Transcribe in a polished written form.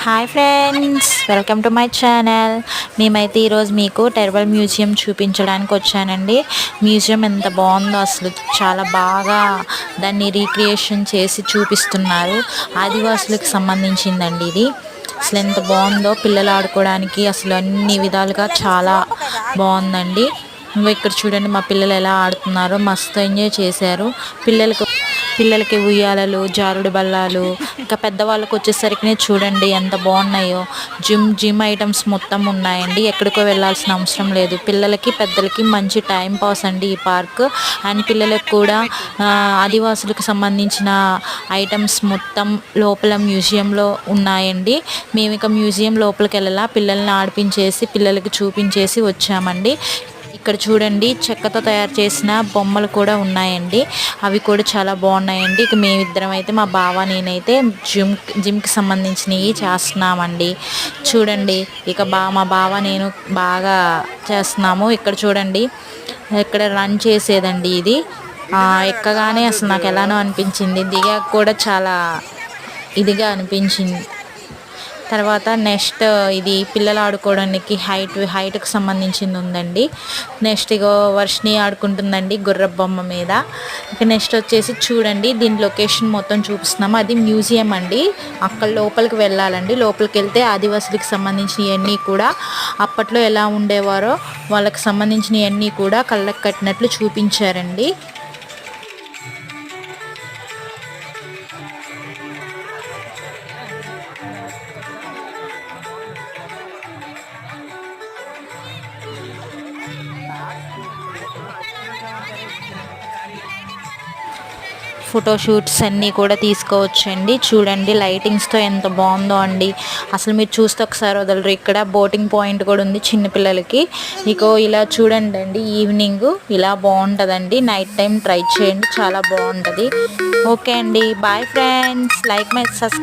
Hi friends, welcome to my channel. మేమైతే ఈరోజు మీకు టెర్బల్ మ్యూజియం చూపించడానికి వచ్చానండి. మ్యూజియం ఎంత బాగుందో, అసలు చాలా బాగా దాన్ని రీక్రియేషన్ చేసి చూపిస్తున్నారు. ఆదివాసులకు సంబంధించిందండి ఇది. అసలు ఎంత బాగుందో, పిల్లలు ఆడుకోవడానికి అసలు అన్ని విధాలుగా చాలా బాగుందండి. ఇక్కడ చూడండి, మా పిల్లలు ఎలా ఆడుతున్నారో, మస్తు ఎంజాయ్ చేశారు. పిల్లలకి ఉయ్యాలలు, జారుడు బల్లాలు, ఇంకా పెద్దవాళ్ళకి వచ్చేసరికి చూడండి ఎంత బాగున్నాయో. జిమ్ ఐటమ్స్ మొత్తం ఉన్నాయండి. ఎక్కడికో వెళ్ళాల్సిన అవసరం లేదు. పిల్లలకి పెద్దలకి మంచి టైం పాస్ అండి ఈ పార్క్. అండ్ పిల్లలకు కూడా ఆదివాసులకు సంబంధించిన ఐటమ్స్ మొత్తం లోపల మ్యూజియంలో ఉన్నాయండి. మేము ఇక మ్యూజియం లోపలికి వెళ్ళాలా, పిల్లల్ని ఆడిపించేసి పిల్లలకి చూపించేసి వచ్చామండి. ఇక్కడ చూడండి, చెక్కతో తయారు చేసిన బొమ్మలు కూడా ఉన్నాయండి. అవి కూడా చాలా బాగున్నాయండి. ఇక మేమిద్దరం అయితే, మా బావ నేనైతే జిమ్కి సంబంధించినవి చేస్తున్నామండి. చూడండి, ఇక మా బావ నేను బాగా చేస్తున్నాము. ఇక్కడ చూడండి, ఇక్కడ రన్ చేసేదండి ఇది. ఎక్కగానే అసలు నాకు ఎలానో అనిపించింది, దిగాక కూడా చాలా ఇదిగా అనిపించింది. తర్వాత నెక్స్ట్ ఇది పిల్లలు ఆడుకోవడానికి హైట్కి సంబంధించింది ఉందండి. నెక్స్ట్ ఇగో వర్షిని ఆడుకుంటుందండి గుర్ర బొమ్మ మీద. ఇక నెక్స్ట్ వచ్చేసి చూడండి, దీని లొకేషన్ మొత్తం చూపిస్తున్నాము. అది మ్యూజియం అండి. అక్కడ లోపలికి వెళ్ళాలండి. లోపలికి వెళ్తే ఆదివాసులకు సంబంధించినవన్నీ కూడా అప్పట్లో ఎలా ఉండేవారో వాళ్ళకి సంబంధించినవన్నీ కూడా కళ్ళకు కట్టినట్లు చూపించారండి. ఫోటోషూట్స్ అన్నీ కూడా తీసుకోవచ్చండి. చూడండి, లైటింగ్స్తో ఎంత బాగుందో అండి. అసలు మీరు చూస్తే ఒకసారి వదలరు. ఇక్కడ బోటింగ్ పాయింట్ కూడా ఉంది చిన్నపిల్లలకి. ఇకో ఇలా చూడండి అండి, ఈవినింగ్ ఇలా బాగుంటుందండి. నైట్ టైం ట్రై చేయండి, చాలా బాగుంటుంది. ఓకే అండి, bye friends. Like my subscribe.